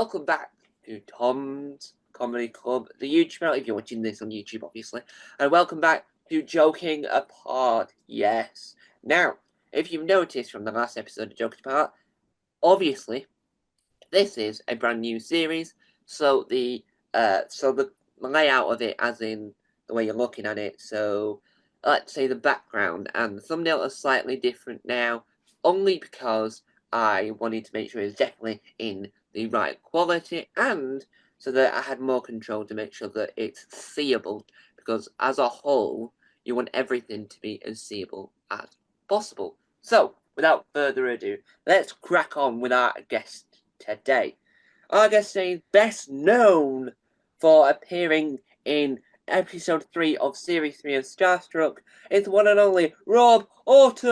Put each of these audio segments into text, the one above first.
welcome back to Tom's Comedy Club, the YouTube channel, if you're watching this on YouTube, obviously. And welcome back to Joking Apart, yes. Now, if you've noticed from the last episode of Joking Apart, obviously, this is a brand new series, so the layout of it, as in the way you're looking at it, so let's say the background and the thumbnail are slightly different now, only because I wanted to make sure it's definitely in the right quality, and so that I had more control to make sure that it's seeable, because as a whole, you want everything to be as seeable as possible. So, without further ado, let's crack on with our guest today. Our guest today is best known for appearing in episode 3 of series 3 of Starstruck. It's one and only Rob Auton!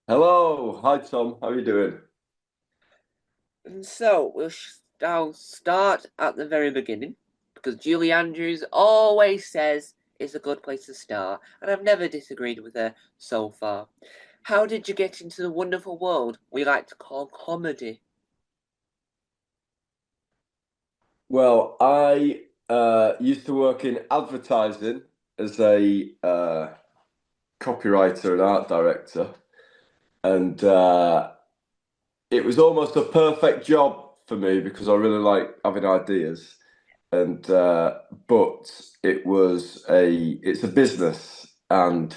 Hello, hi Tom, how are you doing? And so, I'll start at the very beginning, because Julie Andrews always says it's a good place to start, and I've never disagreed with her so far. How did you get into the wonderful world we like to call comedy? Well, I used to work in advertising as a copywriter and art director, and it was almost a perfect job for me because I really like having ideas. And but it's a business, and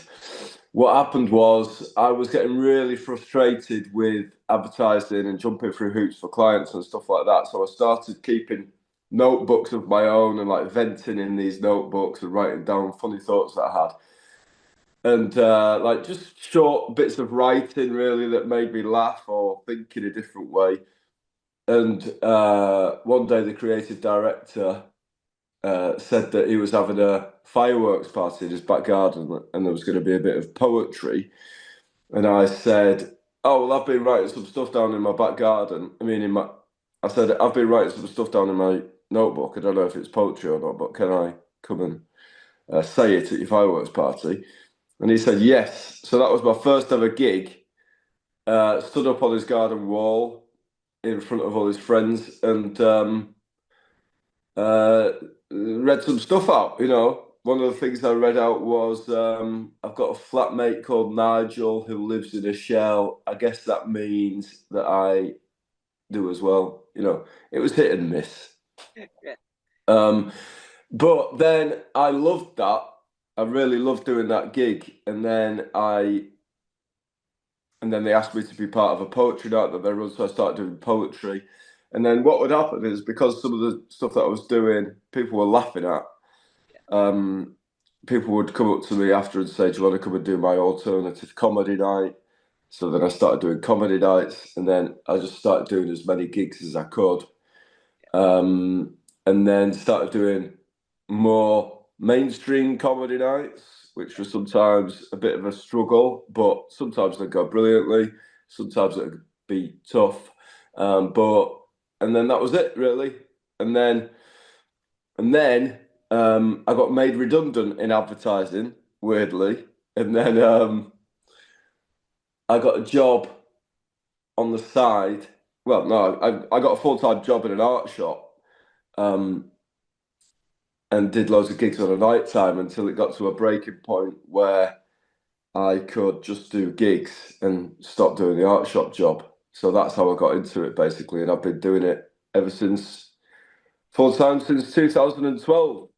what happened was I was getting really frustrated with advertising and jumping through hoops for clients and stuff like that. So I started keeping notebooks of my own and like venting in these notebooks and writing down funny thoughts that I had. And like just short bits of writing really that made me laugh or think in a different way. And one day the creative director said that he was having a fireworks party in his back garden and there was going to be a bit of poetry. And I said, "Oh, well, I've been writing some stuff down in my back garden. I said, I've been writing some stuff down in my notebook. I don't know if it's poetry or not, but can I come and say it at your fireworks party?" And he said, yes. So that was my first ever gig. Stood up on his garden wall in front of all his friends and uh, read some stuff out. One of the things I read out was I've got a flatmate called Nigel who lives in a shell. I guess that means that I do as well. It was hit and miss. Yeah. Um, but then I loved that. I really loved doing that gig, and then they asked me to be part of a poetry night that they run, so I started doing poetry. And then what would happen is because some of the stuff that I was doing, people were laughing at. Um, People would come up to me after and say, "Do you want to come and do my alternative comedy night?" So then I started doing comedy nights, and then I just started doing as many gigs as I could. And then started doing more mainstream comedy nights, which were sometimes a bit of a struggle, but sometimes they go brilliantly. Sometimes it'd be tough, but and then that was it really. And then I got made redundant in advertising, weirdly, and then I got a job on the side. Well, no, I got a full-time job in an art shop. Um, and did loads of gigs on a night time until it got to a breaking point where I could just do gigs and stop doing the art shop job. So that's how I got into it basically, and I've been doing it ever since full time since 2012.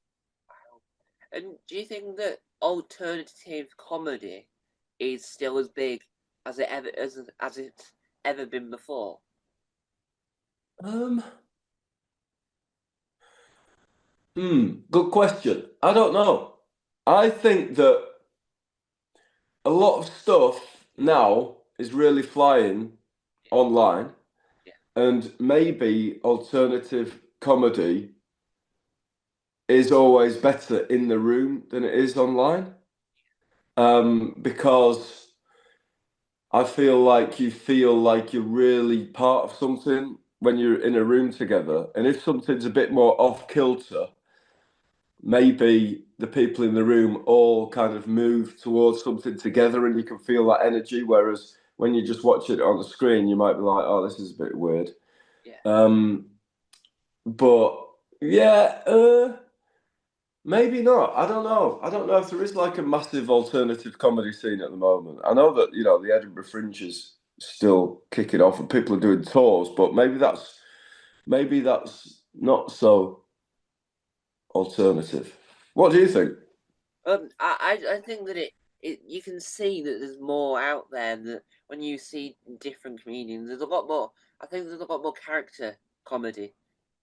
And do you think that alternative comedy is still as big as it's ever been before? Um, Good question. I don't know. I think that a lot of stuff now is really flying online, Yeah. and maybe alternative comedy is always better in the room than it is online. Because I feel like you're really part of something when you're in a room together. And if something's a bit more off kilter, maybe the people in the room all kind of move towards something together and you can feel that energy. Whereas when you just watch it on the screen, you might be like, oh, this is a bit weird. Yeah. Um, but yeah, maybe not. I don't know. I don't know if there is like a massive alternative comedy scene at the moment. I know that the Edinburgh Fringe is still kicking off and people are doing tours, but maybe that's not so alternative. What do you think? I think that you can see that there's more out there that when you see different comedians, there's a lot more. I think there's a lot more character comedy.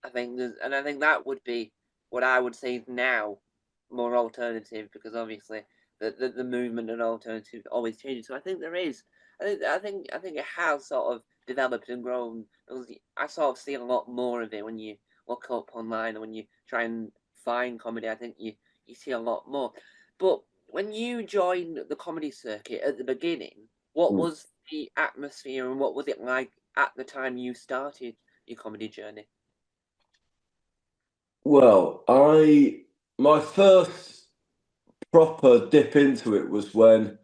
I think that would be what I would say is now more alternative because obviously the movement and alternative always changes. So I think there is. I think it has sort of developed and grown. I sort of see a lot more of it when you look up online and when you try and find comedy. I think you see a lot more. But when you joined the comedy circuit at the beginning, what Hmm. was the atmosphere and what was it like at the time you started your comedy journey? Well, I my first proper dip into it was when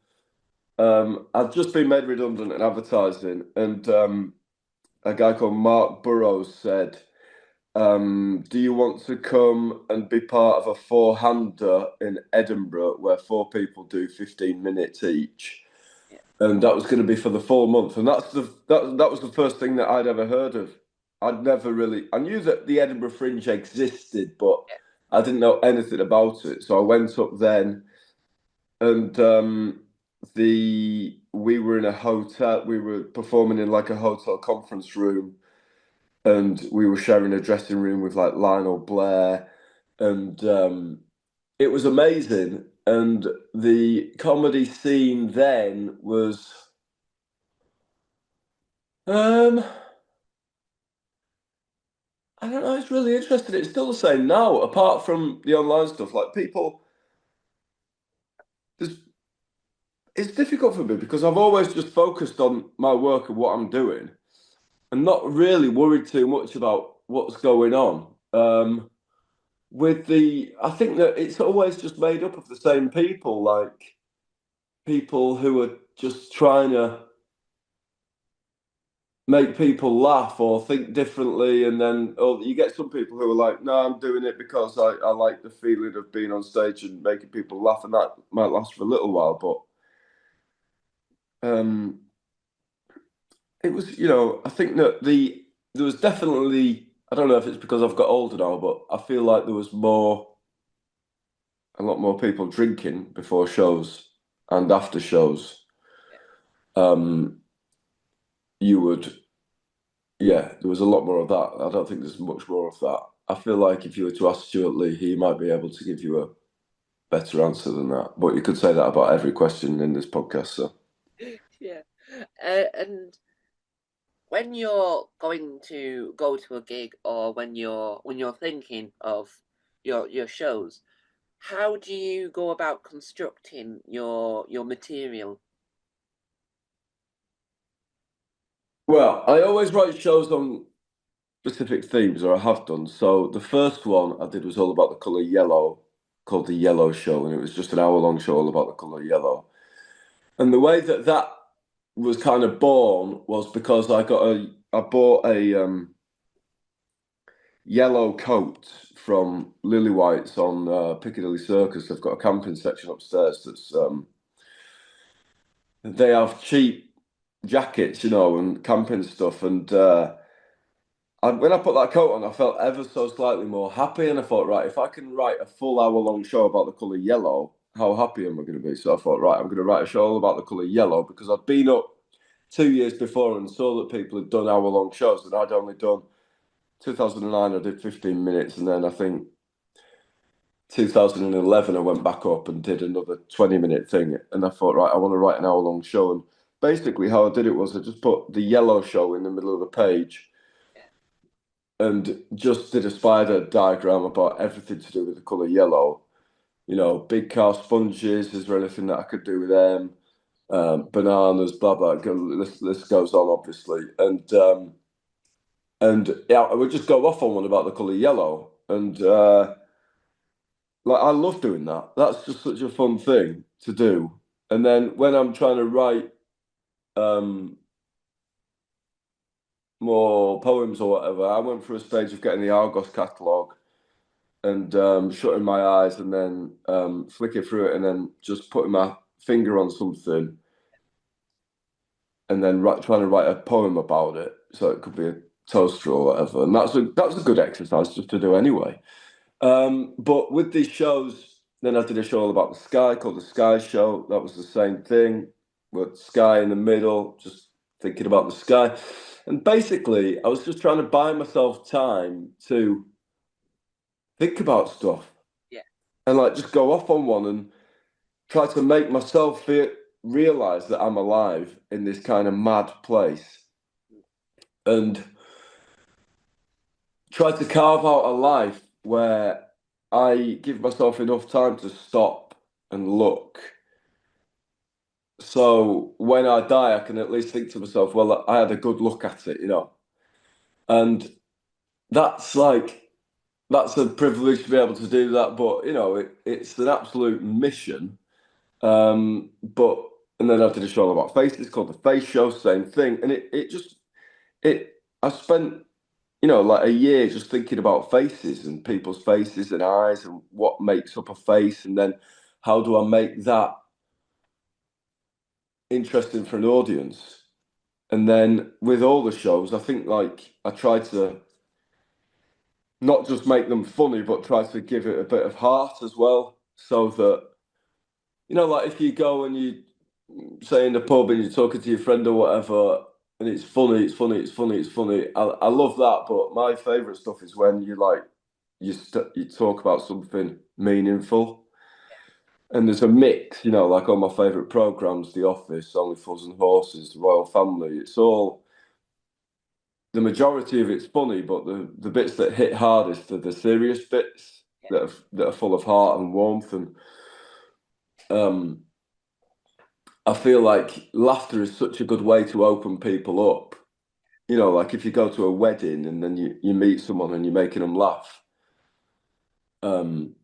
I'd just been made redundant in advertising, and a guy called Mark Burrows said, "Do you want to come and be part of a four-hander in Edinburgh where four people do 15 minutes each?" Yeah, And that was going to be for the full month, and that was the first thing that I'd ever heard of. I knew that the Edinburgh Fringe existed, but yeah, I didn't know anything about it. So I went up then, and we were in a hotel. We were performing in like a hotel conference room, and we were sharing a dressing room with like Lionel Blair, and it was amazing. And the comedy scene then was. Um, I don't know. It's really interesting. It's still the same now, apart from the online stuff. Like people, there's, it's difficult for me because I've always just focused on my work and what I'm doing, and not really worried too much about what's going on. I think that it's always just made up of the same people, like people who are just trying to make people laugh or think differently, and then you get some people who are like, no, I'm doing it because I like the feeling of being on stage and making people laugh, and that might last for a little while, but it was, I think that there was definitely, I don't know if it's because I've got older now, but I feel like there was a lot more people drinking before shows and after shows. yeah. um you would Yeah, there was a lot more of that. I don't think there's much more of that. I feel like if you were to ask Stuart Lee, he might be able to give you a better answer than that. But you could say that about every question in this podcast. So, Yeah. And when you're going to go to a gig or when you're thinking of your shows, how do you go about constructing your material? well, I always write shows on specific themes, or I have done. So the first one I did was all about the color yellow, called the Yellow Show, and it was just an hour-long show all about the color yellow. And the way that that was kind of born was because I bought a yellow coat from Lily White's on Piccadilly Circus. They've got a camping section upstairs they have cheap jackets, and camping stuff. And when I put that coat on, I felt ever so slightly more happy. And I thought, right, if I can write a full hour-long show about the colour yellow, how happy am I going to be? So I thought, right, I'm going to write a show all about the colour yellow because I'd been up 2 years before and saw that people had done hour-long shows, and I'd only done 2009. I did 15 minutes, and then I think 2011, I went back up and did another 20-minute thing. And I thought, right, I want to write an hour long show. And basically, how I did it was I just put the Yellow Show in the middle of the page and just did a spider diagram about everything to do with the colour yellow. Big car sponges, is there anything that I could do with them? Bananas, blah, blah. This goes on, obviously. And yeah, I would just go off on one about the colour yellow. And like I love doing that. That's just such a fun thing to do. And then when I'm trying to write um more poems or whatever, I went through a stage of getting the Argos catalogue and shutting my eyes and then flicking through it and then just putting my finger on something and then trying to write a poem about it. So it could be a toaster or whatever. And that's a good exercise just to do anyway. But with these shows, then I did a show all about the sky called The Sky Show. That was the same thing, with sky in the middle, just thinking about the sky. And basically, I was just trying to buy myself time to think about stuff Yeah. and like just go off on one and try to make myself realize that I'm alive in this kind of mad place and try to carve out a life where I give myself enough time to stop and look. So when I die, I can at least think to myself, well, I had a good look at it, you know. And that's that's a privilege to be able to do that. But you know, it's an absolute mission. But and then I did a show about faces called The Face Show, same thing. And it I spent, you know, like a year just thinking about faces and people's faces and eyes and what makes up a face, and then how do I make that interesting for an audience. And then with all the shows, I think like I try to not just make them funny, but try to give it a bit of heart as well. So that, you know, like if you go and you say in the pub and you're talking to your friend or whatever, and it's funny, it's funny, it's funny, it's funny. I love that, but my favourite stuff is when you like you talk about something meaningful. And there's a mix, you know, like all my favourite programmes, The Office, Only Fools and Horses, The Royal Family. It's all the majority of it's funny, but the bits that hit hardest are the serious bits that are full of heart and warmth. And um, I feel like laughter is such a good way to open people up. You know, like if you go to a wedding and then you meet someone and you're making them laugh, um,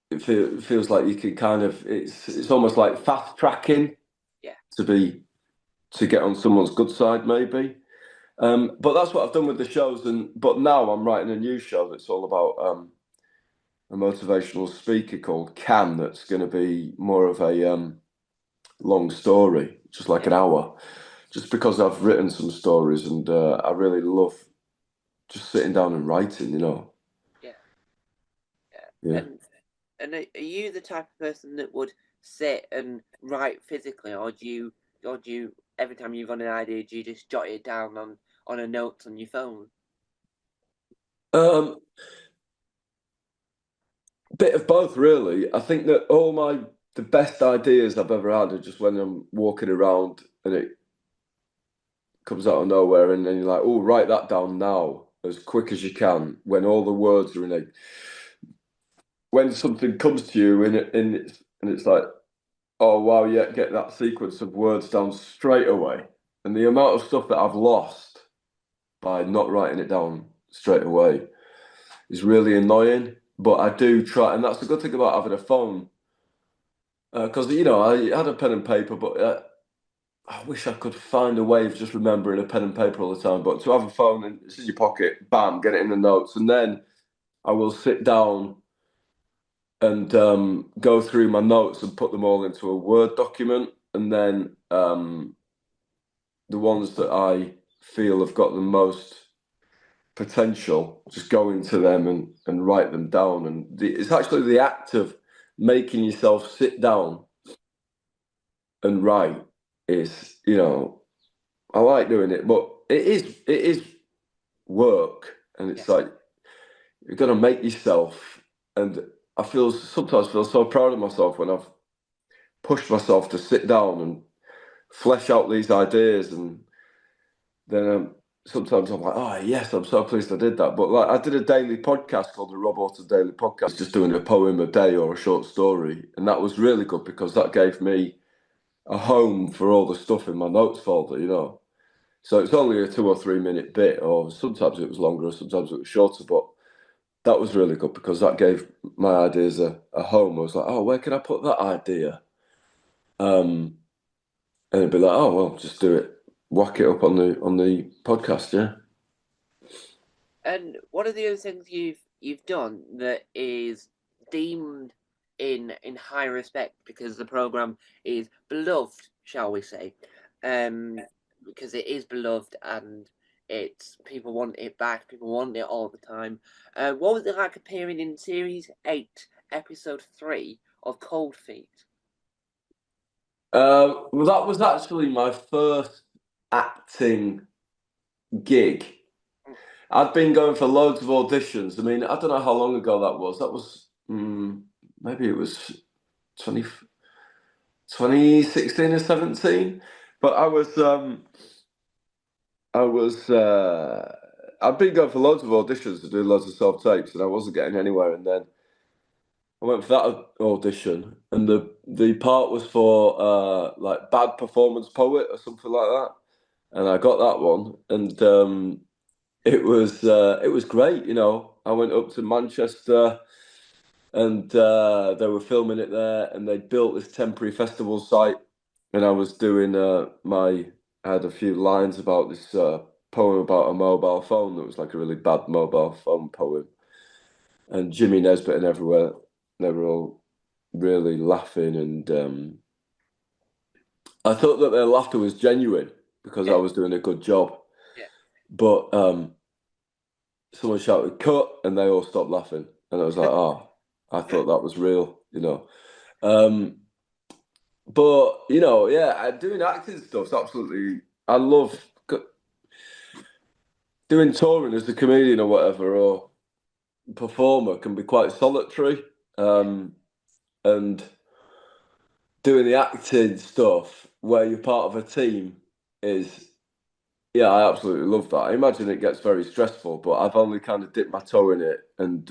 it feels like you can kind of it's almost like fast tracking Yeah. to get on someone's good side, maybe. But that's what I've done with the shows, and but now I'm writing a new show that's all about a motivational speaker called Can. That's going to be more of a long story, just like an hour, just because I've written some stories and I really love just sitting down and writing. You know, Yeah. Yeah. yeah. And are you the type of person that would sit and write physically, or do you every time you've got an idea, do you just jot it down on a note on your phone? Um, Bit of both, really. I think that the best ideas I've ever had are just when I'm walking around and it comes out of nowhere, and then you're like, "Oh, write that down now as quick as you can." When all the words are in a, when something comes to you and it's like, "Oh wow, yeah, get that sequence of words down straight away." And the amount of stuff that I've lost by not writing it down straight away is really annoying. But I do try, and that's the good thing about having a phone. Because you know, I had a pen and paper, but I wish I could find a way of just remembering a pen and paper all the time. But to have a phone and it's in your pocket, bam, get it in the notes, and then I will sit down and go through my notes and put them all into a Word document, and then the ones that I feel have got the most potential, just go into them and write them down. And it's actually the act of making yourself sit down and write is, you know, I like doing it, but it is work, and Yeah. it's like you've got to make yourself. And I sometimes feel so proud of myself when I've pushed myself to sit down and flesh out these ideas, and then sometimes I'm like, oh yes, I'm so pleased I did that. But like I did a daily podcast called the Rob Auton Daily Podcast, just doing a poem a day or a short story, and that was really good because that gave me a home for all the stuff in my notes folder, you know. So it's only a 2 or 3 minute bit, or sometimes it was longer, or sometimes it was shorter. But that was really good because that gave my ideas a home. I was like, oh, where can I put that idea? And it'd be like, oh well, just do it. whack it up on the podcast. Yeah. And one of the other things you've done that is deemed in high respect because the program is beloved, shall we say? Um, because it is beloved and it's people want it back, people want it all the time. What was it like appearing in series 8, episode 3 of Cold Feet? Well, that was actually my first acting gig. I'd been going for loads of auditions. I mean, I don't know how long ago that was. That was maybe it was 20, 2016 or 17. But I'd been going for loads of auditions to do loads of self tapes, and I wasn't getting anywhere. And then I went for that audition, and the part was for like bad performance poet or something like that, and I got that one, and it was great. You know, I went up to Manchester, and they were filming it there, and they built this temporary festival site, and I was doing I had a few lines about this poem about a mobile phone that was like a really bad mobile phone poem, and Jimmy Nesbitt and everywhere they were all really laughing, and I thought that their laughter was genuine because I Yeah, was doing a good job, yeah, but someone shouted "cut" and they all stopped laughing, and I was like, oh, I thought that was real, you know. Um, but you know, yeah, doing acting stuff's absolutely. I love doing touring as a comedian or whatever or performer can be quite solitary, yeah, and doing the acting stuff where you're part of a team is yeah, I absolutely love that. I imagine it gets very stressful, but I've only kind of dipped my toe in it, and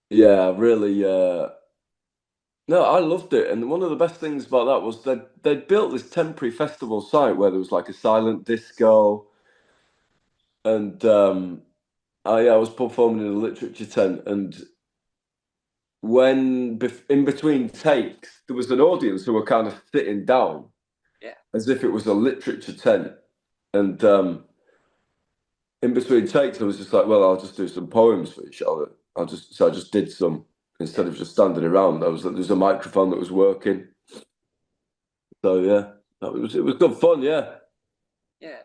yeah, really. No, I loved it, and one of the best things about that was that they'd built this temporary festival site where there was like a silent disco, and I was performing in a literature tent, and in between takes, there was an audience who were kind of sitting down yeah, as if it was a literature tent, and in between takes, I was just like, well, I'll just do some poems for each other. I just did some yeah, instead of just standing around. I was like, there's a microphone that was working. So yeah, it was good fun. Yeah. yeah.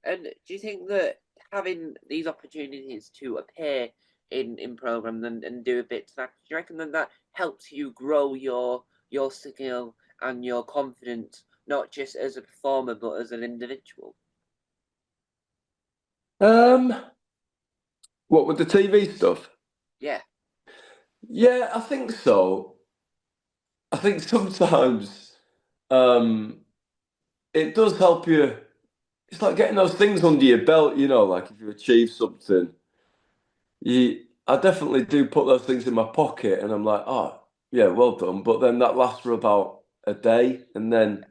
And do you think that having these opportunities to appear in programs and do a bit to that, do you reckon that that helps you grow your skill and your confidence, not just as a performer but as an individual? Um, what with the TV stuff? Yeah, Yeah, I think so. I think sometimes um, it does help you. It's like getting those things under your belt, you know, like if you achieve something, I definitely do put those things in my pocket, and I'm like, oh, yeah, well done. But then that lasts for about a day, and then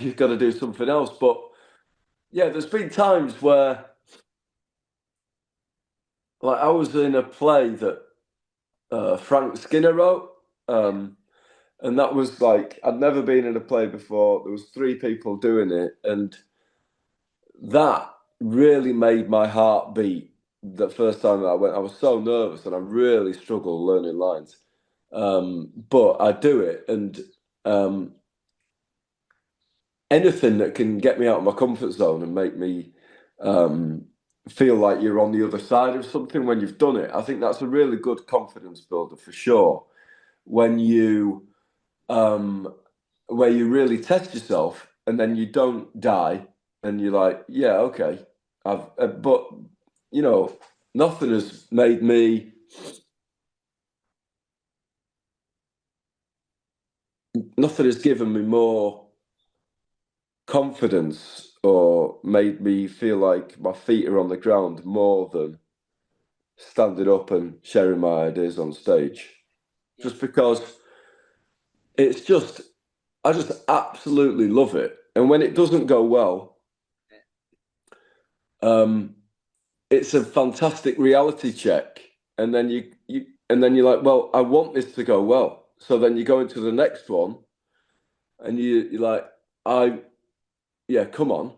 you've got to do something else. But yeah, there's been times where, like, I was in a play that Frank Skinner wrote, yeah, and that was like I'd never been in a play before. There was three people doing it, and that really made my heart beat. The first time that I went, I was so nervous, and I really struggled learning lines. But I do it, and um, anything that can get me out of my comfort zone and make me um, feel like you're on the other side of something when you've done it, I think that's a really good confidence builder for sure. When you where you really test yourself and then you don't die, and you're like, yeah, okay, but you know, nothing has made me, nothing has given me more confidence or made me feel like my feet are on the ground more than standing up and sharing my ideas on stage. yeah, Just because it's just, I just absolutely love it. And when it doesn't go well, yeah, um, it's a fantastic reality check. And then and then you're like, well, I want this to go well. So then you go into the next one, and you're like, I yeah, come on,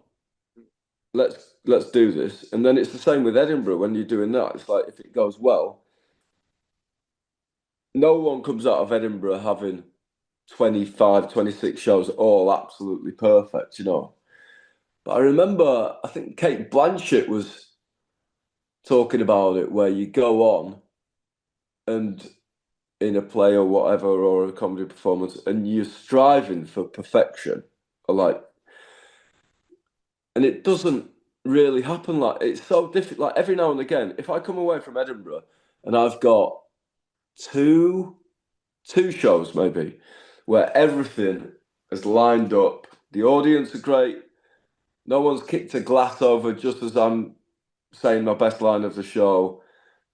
let's do this. And then it's the same with Edinburgh when you're doing that. It's like if it goes well, no one comes out of Edinburgh having 25, 26 shows all absolutely perfect, you know. But I remember, I think Kate Blanchett was talking about it, where you go on and in a play or whatever, or a comedy performance, and you're striving for perfection, or like, and it doesn't really happen. Like, it's so difficult. Like, every now and again, if I come away from Edinburgh and I've got two two shows maybe where everything is lined up, the audience are great, no one's kicked a glass over just as I'm saying my best line of the show,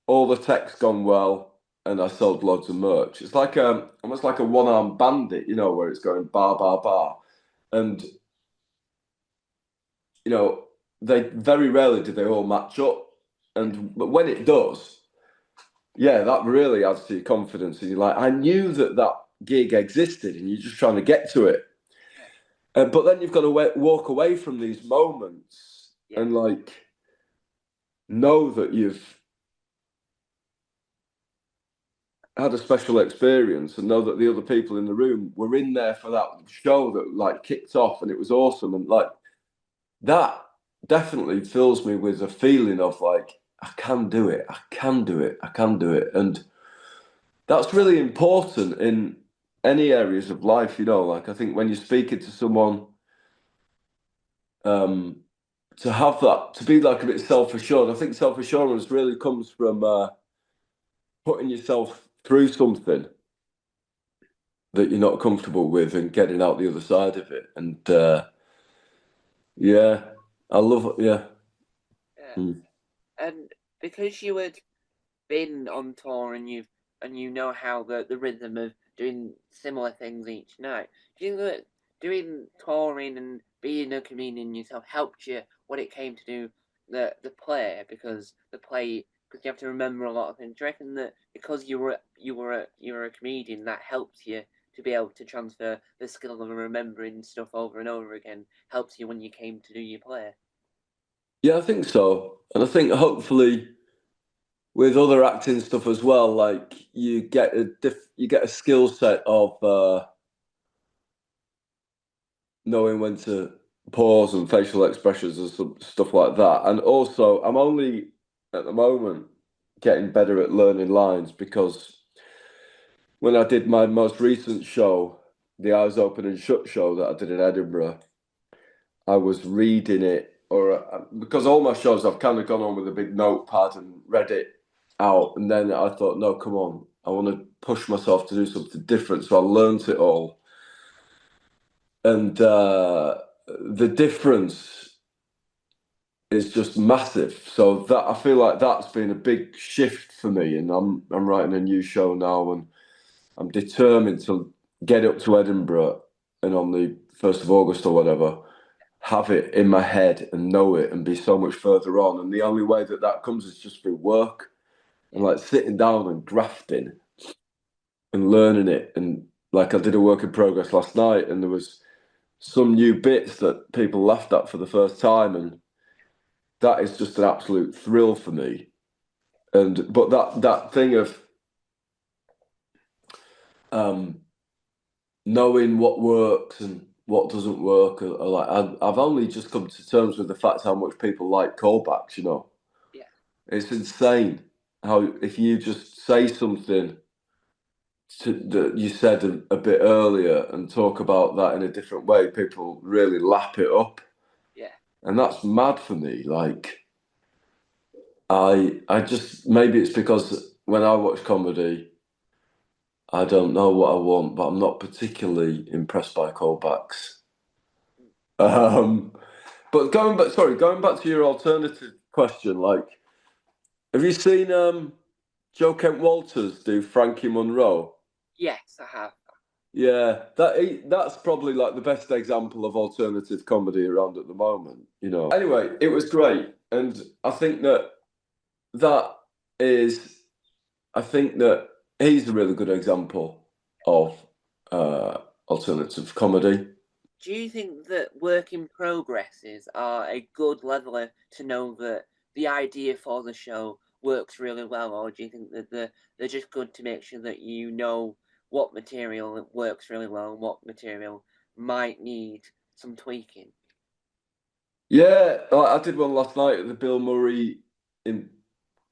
all the tech's gone well, and I sold loads of merch. It's like almost like a one-armed bandit, you know, where it's going bar bar bar, and you know they very rarely do they all match up, and but when it does, yeah, that really adds to your confidence, and you're like, I knew that that gig existed, and you're just trying to get to it. Yeah. But then you've got to walk away from these moments Yeah. and like know that you've had a special experience and know that the other people in the room were in there for that show that like kicked off and it was awesome. And like that definitely fills me with a feeling of like, I can do it, I can do it, I can do it. And that's really important in any areas of life, you know. Like I think when you're speaking to someone, um, to have that, to be like a bit self-assured. I think self-assurance really comes from putting yourself through something that you're not comfortable with and getting out the other side of it. And yeah, I love it. Yeah. Yeah. Mm. And because you had been on tour and you know how the rhythm of doing similar things each night, do you think that doing touring and being a comedian yourself helped you when it came to do the play? Because the play, because you have to remember a lot of things. Do you reckon that because you were a comedian, that helps you to be able to transfer the skill of remembering stuff over and over again, helps you when you came to do your play? Yeah, I think so. And I think hopefully with other acting stuff as well, like you get a skill set of knowing when to pause and facial expressions and stuff like that. And also, I'm only at the moment getting better at learning lines because when I did my most recent show, the Eyes Open and Shut show that I did in Edinburgh, I was reading it, or because all my shows I've kind of gone on with a big notepad and read it out, and then I thought, no, come on, I want to push myself to do something different, so I learnt it all, and the difference is just massive. So that I feel like that's been a big shift for me, and I'm writing a new show now, and I'm determined to get up to Edinburgh and on the 1st of August or whatever, have it in my head and know it and be so much further on. And the only way that that comes is just through work and Yeah, like sitting down and grafting and learning it. And like I did a work in progress last night and there was some new bits that people laughed at for the first time. And that is just an absolute thrill for me. And but that thing of um knowing what works and what doesn't work. Or like I've only just come to terms with the fact how much people like callbacks. You know, yeah, it's insane how if you just say something that you said a bit earlier and talk about that in a different way, people really lap it up, yeah, and that's mad for me. Like I just maybe it's because when I watch comedy. I don't know what I want, but I'm not particularly impressed by callbacks. Um, But going back to your alternative question, like, have you seen Joe Kent Walters do Frankie Monroe? yes, I have. Yeah, that's probably like the best example of alternative comedy around at the moment, you know. Anyway, it was great, and that is, I think that he's a really good example of alternative comedy. do you think that work in progresses are a good leveler to know that the idea for the show works really well, or do you think that they're just good to make sure that you know what material works really well and what material might need some tweaking? Yeah, I did one last night at the Bill Murray in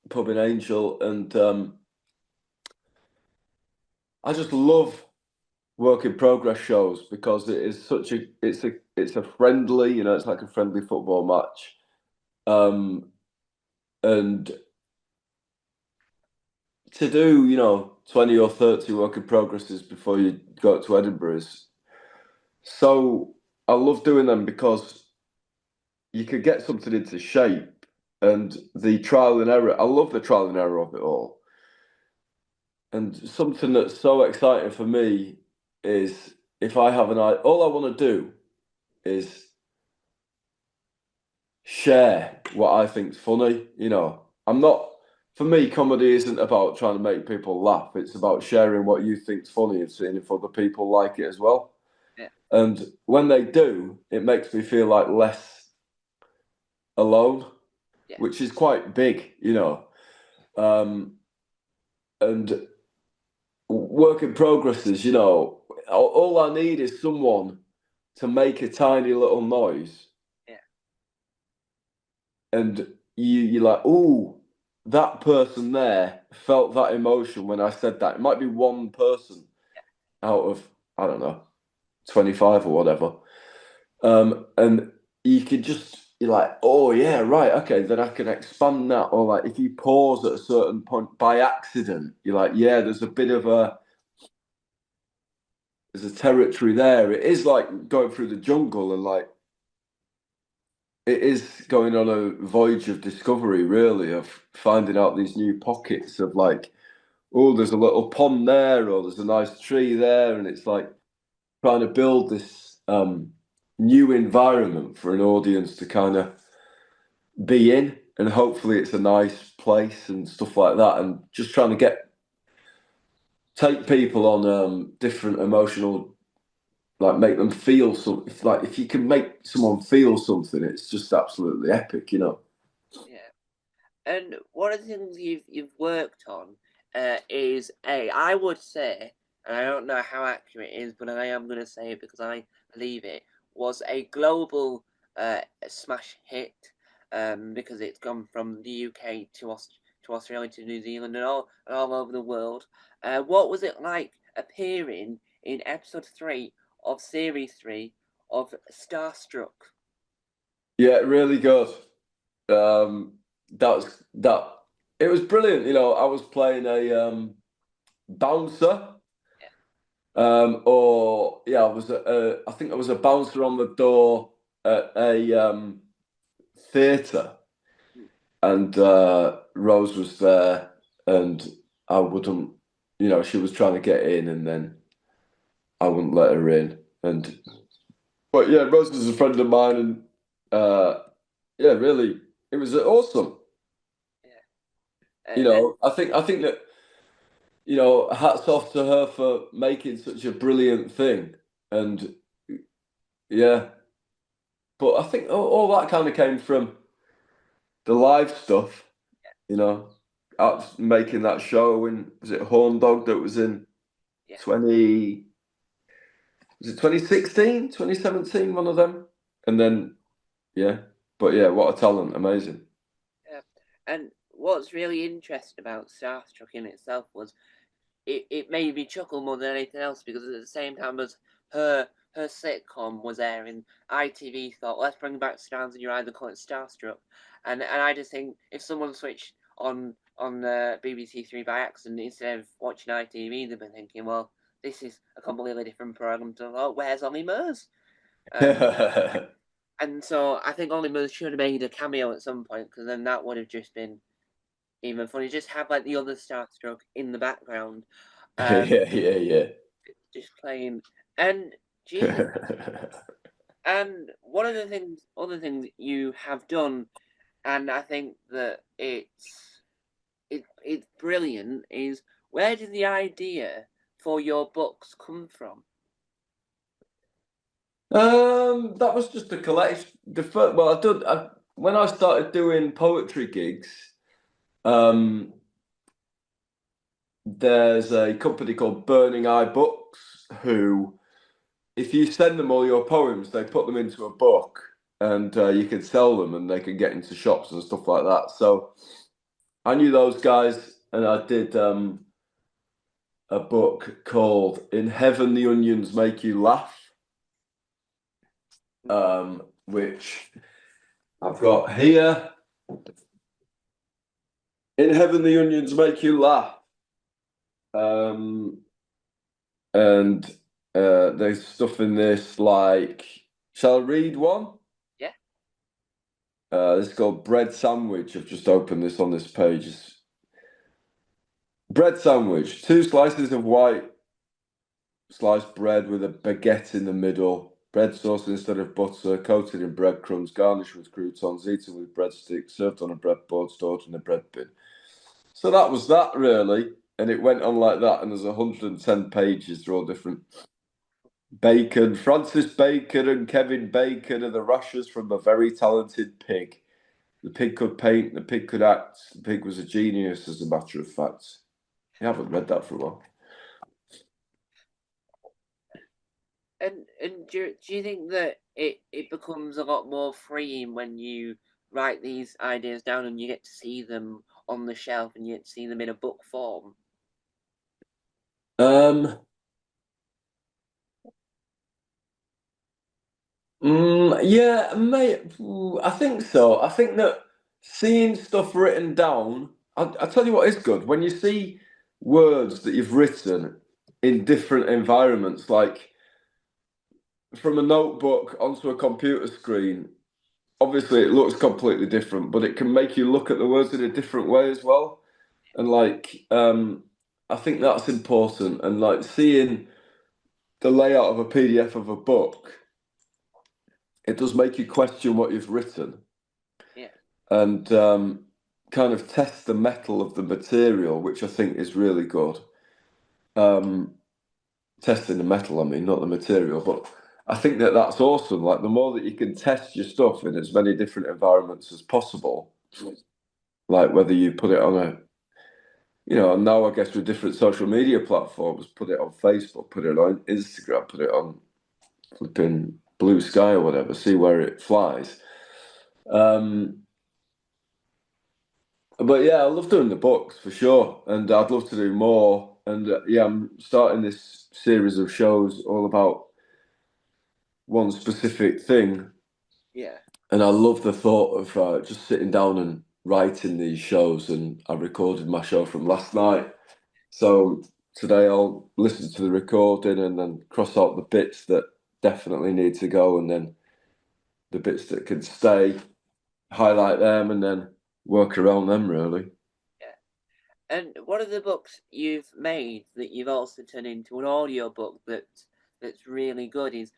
pub in Angel, and I just love work in progress shows because it is such a it's a friendly, it's like a friendly football match. And to do, 20 or 30 work in progresses before you go to Edinburgh is so I love doing them because you could get something into shape and the trial and error. I love the trial and error of it all. And something that's so exciting for me is if I have all I want to do is share what I think's funny. I'm not, for me, comedy isn't about trying to make people laugh. It's about sharing what you think's funny and seeing if other people like it as well. Yeah, And when they do, it makes me feel like less alone, yeah, which is quite big. Um, and work in progresses, all I need is someone to make a tiny little noise, yeah, and you're like, oh, that person there felt that emotion when I said that. It might be one person out of, I don't know, 25 or whatever. And you could just, you're like, oh yeah, right, okay, then I can expand that. Or like if you pause at a certain point by accident, you're like, yeah, there's a territory there. It is like going through the jungle and like it is going on a voyage of discovery, really, of finding out these new pockets of like, oh, there's a little pond there, or there's a nice tree there, and it's like trying to build this new environment for an audience to kind of be in, and hopefully it's a nice place and stuff like that, and just trying to take people on different emotional, like make them feel something. Like if you can make someone feel something, it's just absolutely epic. yeah. And one of the things you've worked on is I would say, and I don't know how accurate it is, but I am going to say it because I believe it was a global smash hit because it's gone from the UK to Australia to New Zealand and all over the world. What was it like appearing in episode 3 of series 3 of Starstruck? Yeah, really good. That was that. It was brilliant. I was playing a bouncer, or yeah, I think I was a bouncer on the door at a theatre, Yeah. and Rose was there, and I wouldn't, she was trying to get in, and then I wouldn't let her in, and but yeah, Rose is a friend of mine, and yeah, really, it was awesome. And I think that hats off to her for making such a brilliant thing, and yeah, but I think all that kind of came from the live stuff, you know, out making that show in was it Horn Dog that was in yeah. 20 was it 2016, 2017, one of them, and then yeah, but yeah, what a talent, amazing. Yeah. And what's really interesting about Starstruck in itself was it made me chuckle more than anything else because at the same time as her sitcom was airing, ITV thought, let's bring back Stars and Your Eyes and call it Starstruck. And I just think if someone switched on BBC Three by accident instead of watching ITV, they've been thinking, well, this is a completely different program to where's Ollie Murs? Um, and so I think Ollie Murs should have made a cameo at some point because then that would have just been even funny. Just have like the other Starstruck in the background, Yeah, yeah, yeah. just playing. And Jesus, and one of the things, other things you have done, and I think that it's brilliant. Is where did the idea for your books come from? That was just a collection. The first, well, when I started doing poetry gigs. Um, there's a company called Burning Eye Books who, if you send them all your poems, they put them into a book and you can sell them and they can get into shops and stuff like that. So I knew those guys and I did a book called In Heaven the Onions Make You Laugh, which I've got here. In Heaven the Onions Make You Laugh. Um, and there's stuff in this like, shall I read one? Yeah. This is called Bread Sandwich. I've just opened this on this page. Bread sandwich, two slices of white sliced bread with a baguette in the middle, bread sauce instead of butter, coated in breadcrumbs, garnished with croutons, eaten with breadsticks, served on a breadboard, stored in a bread bin. So that was that really, and it went on like that, and there's 110 pages. They're all different. Bacon. Francis Bacon and Kevin Bacon are the rushers from a very talented pig. The pig could paint, the pig could act, the pig was a genius, as a matter of fact. I haven't read that for a while. And do you think that it becomes a lot more freeing when you write these ideas down and you get to see them on the shelf and you get to see them in a book form? Um, yeah, mate, I think so. I think that seeing stuff written down, I tell you what is good when you see words that you've written in different environments, like from a notebook onto a computer screen. Obviously, it looks completely different, but it can make you look at the words in a different way as well. And I think that's important. And like seeing the layout of a PDF of a book, it does make you question what you've written Yeah, and kind of test the metal of the material, which I think is really good. Um, Testing the metal, I mean, not the material, but I think that that's awesome. Like the more that you can test your stuff in as many different environments as possible, like whether you put it on now I guess with different social media platforms, put it on Facebook, put it on Instagram, put it on flipping Blue Sky or whatever, see where it flies. Um, but yeah, I love doing the books for sure, and I'd love to do more. And yeah, I'm starting this series of shows all about one specific thing, yeah, and I love the thought of just sitting down and writing these shows. And I recorded my show from last night. So today I'll listen to the recording and then cross out the bits that definitely need to go, and then the bits that can stay, highlight them, and then work around them really. yeah. And one of the books you've made that you've also turned into an audio book that's really good is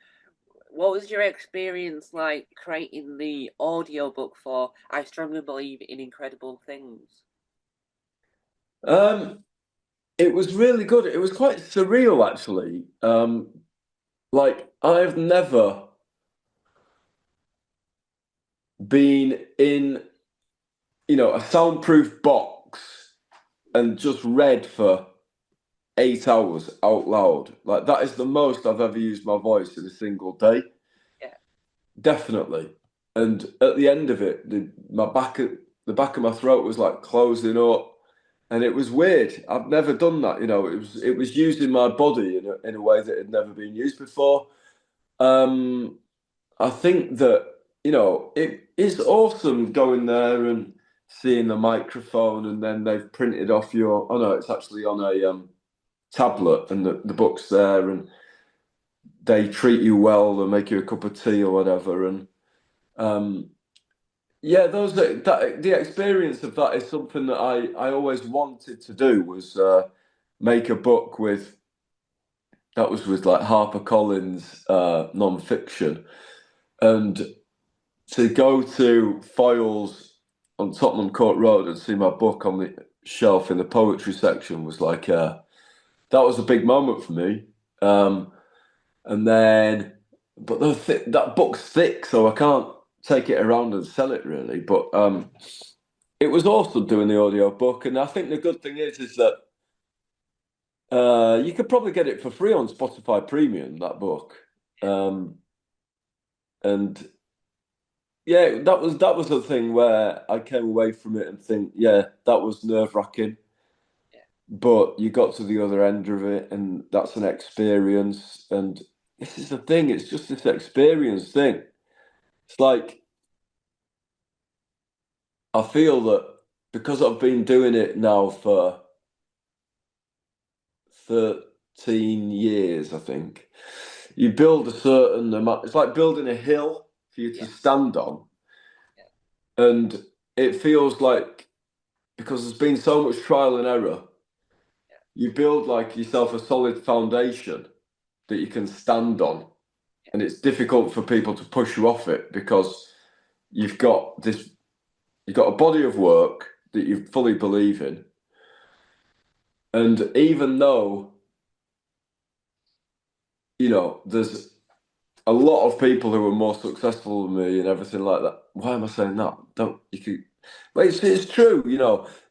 what was your experience like creating the audio book for I Strongly Believe in Incredible Things? Um, it was really good. It was quite surreal actually. Like I've never been in, a soundproof box and just read for 8 hours out loud. Like that is the most I've ever used my voice in a single day. Yeah, Definitely. And at the end of it, the back of my throat was like closing up, and it was weird. I've never done that. It was using my body in a way that had never been used before. Um, I think that it is awesome going there and seeing the microphone, and then they've printed off your. Oh no, it's actually on a tablet, and the book's there, and they treat you well. They make you a cup of tea or whatever, and um, yeah, the experience of that is something that I always wanted to do was make a book that was with like HarperCollins non-fiction, and to go to Foyles on Tottenham Court Road and see my book on the shelf in the poetry section was like that was a big moment for me. And then but that book's thick, so I can't take it around and sell it really. But it was awesome doing the audio book, and I think the good thing is that you could probably get it for free on Spotify Premium, that book. And yeah, that was the thing where I came away from it and think, yeah, that was nerve-wracking. Yeah, But you got to the other end of it, and that's an experience. And this is the thing, it's just this experience thing. It's like I feel that because I've been doing it now for 13 years, I think, you build a certain amount. It's like building a hill for you to yeah, stand on. yeah, And it feels like because there's been so much trial and error, yeah, you build like yourself a solid foundation that you can stand on. yeah, And it's difficult for people to push you off it because you've got this, you've got a body of work that you fully believe in. And even though, there's a lot of people who are more successful than me and everything like that. Why am I saying that? Don't you could, but it's true,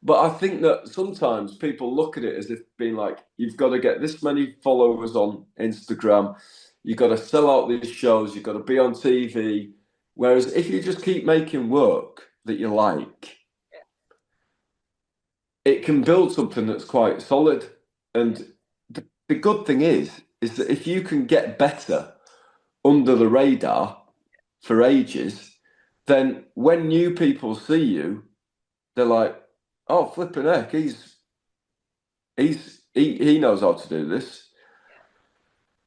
But I think that sometimes people look at it as if being like, you've got to get this many followers on Instagram, you've got to sell out these shows, you've got to be on TV. Whereas if you just keep making work that you like, it can build something that's quite solid. yeah, And the good thing is that if you can get better under the radar for ages, then when new people see you, they're like, "Oh, flipping heck, he knows how to do this."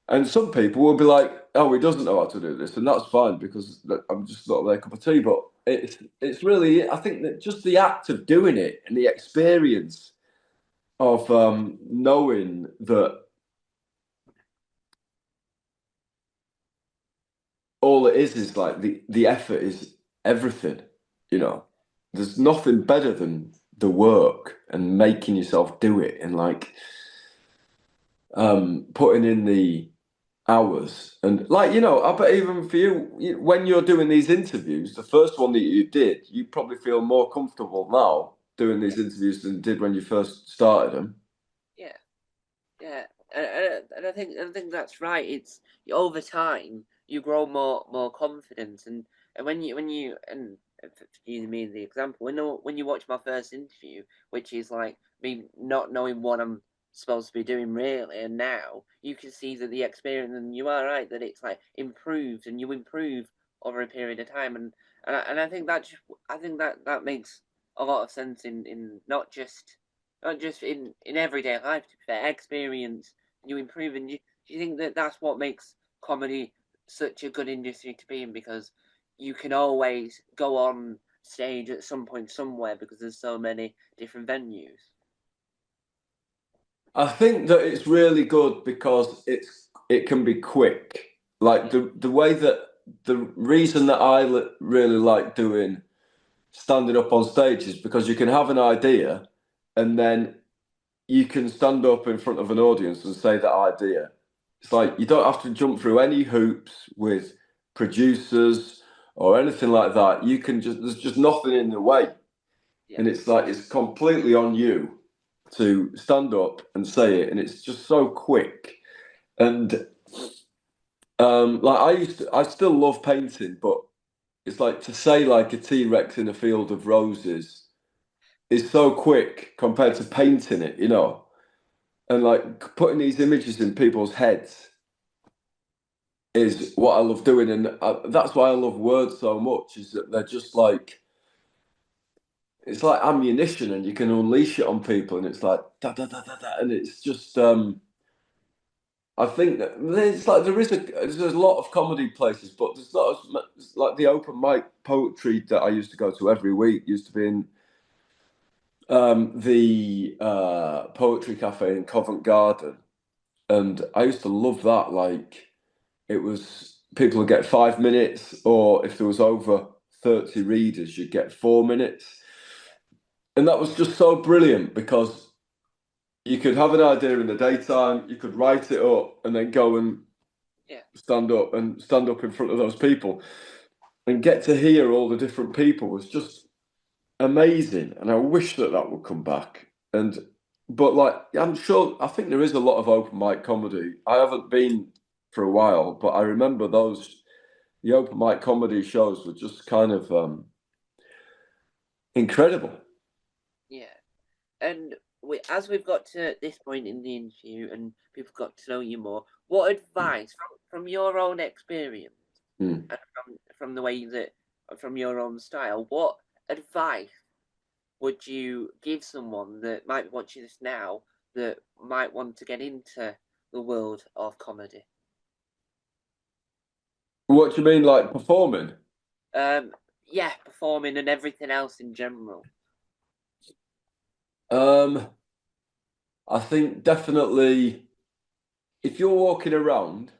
And some people will be like, "Oh, he doesn't know how to do this," and that's fine because I'm just not their cup of tea. But it's really, I think that just the act of doing it and the experience of knowing that all it is like the effort is everything. You yeah, know, there's nothing better than the work and making yourself do it and like putting in the hours and like I bet even for you when you're doing these interviews, the first one that you did, you probably feel more comfortable now doing yeah, these interviews than you did when you first started them. yeah. Yeah, and I think that's right. It's over time you grow more confident, and when you and use me as the example, when you watch my first interview, which is like me not knowing what I'm supposed to be doing really, and now you can see that the experience, and you are right that it's like improved, and you improve over a period of time, and I think I think that makes a lot of sense in not just in everyday life, to be fair, experience, you improve, and do you think that that's what makes comedy such a good industry to be in? Because you can always go on stage at some point somewhere because there's so many different venues. I think that it's really good because it can be quick. Like Yeah, the way that the reason that I really like doing standing up on stage is because you can have an idea and then you can stand up in front of an audience and say that idea. It's like you don't have to jump through any hoops with producers or anything like that. You can just there's just nothing in the way. yeah, And it's like it's completely on you to stand up and say it, and it's just so quick. And like I still love painting, but it's like to say like a T-Rex in a field of roses is so quick compared to painting it. And like putting these images in people's heads is what I love doing, and that's why I love words so much. Is that they're just like it's like ammunition, and you can unleash it on people, and it's like da da da da da, and it's just. I think that there's like there's a lot of comedy places, but there's not as much like the open mic poetry that I used to go to every week used to be in the poetry cafe in Covent Garden, and I used to love that. Like it was people would get 5 minutes, or if there was over 30 readers, you'd get 4 minutes, and that was just so brilliant because you could have an idea in the daytime, you could write it up, and then go and Yeah. stand up in front of those people and get to hear all the different people was just amazing. And I wish that that would come back. But like, I'm sure, I think there is a lot of open mic comedy. I haven't been for a while, but I remember the open mic comedy shows were just kind of incredible. Yeah. And as we've got to this point in the interview and people got to know you more, what advice from your own experience Mm. and from the way that from your own style, what advice would you give someone that might be watching this now that might want to get into the world of comedy? What do you mean, like performing? Um, yeah, performing and everything else in general. Um, I think definitely if you're walking around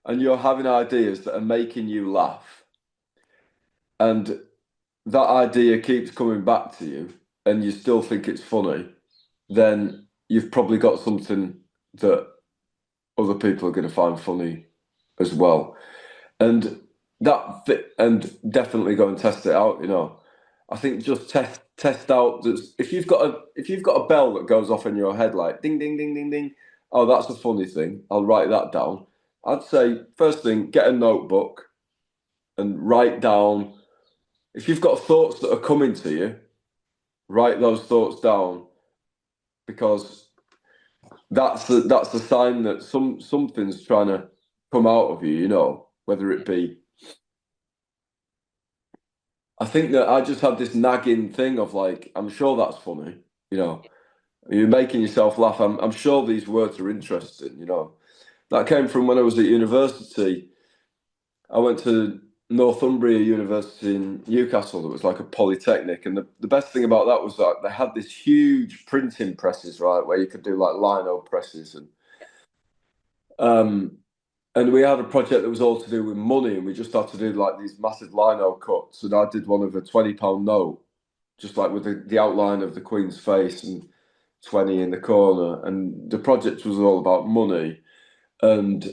and you're having ideas that are making you laugh, and that idea keeps coming back to you, and you still think it's funny, then you've probably got something that other people are going to find funny as well. And and definitely go and test it out. I think just test out. If you've got a bell that goes off in your head like ding ding ding ding ding. Oh, that's a funny thing. I'll write that down. I'd say first thing, get a notebook and write down. If you've got thoughts that are coming to you, write those thoughts down because that's the sign that something's trying to come out of you. Whether it be. I think that I just had this nagging thing of like, I'm sure that's funny. You know, you're making yourself laugh. I'm sure these words are interesting. That came from when I was at university. I went to Northumbria University in Newcastle. That was like a polytechnic, and the best thing about that was that they had this huge printing presses, right, where you could do like lino presses um, and we had a project that was all to do with money, and we just had to do like these massive lino cuts. And I did one of a £20 note, just like with the outline of the Queen's face and 20 in the corner. And the project was all about money. And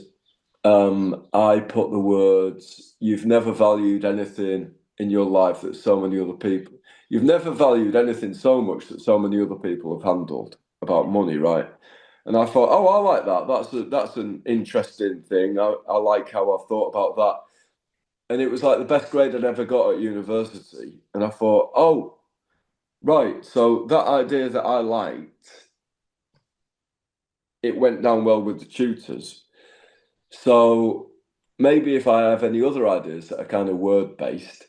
I put the words, "You've never valued anything in your life that so many other people, you've never valued anything so much that so many other people have handled about money," right? And I thought, oh, I like that. That's an interesting thing. I like how I've thought about that. And it was like the best grade I'd ever got at university. And I thought, oh, right. So that idea that I liked, it went down well with the tutors. So maybe if I have any other ideas that are kind of word based,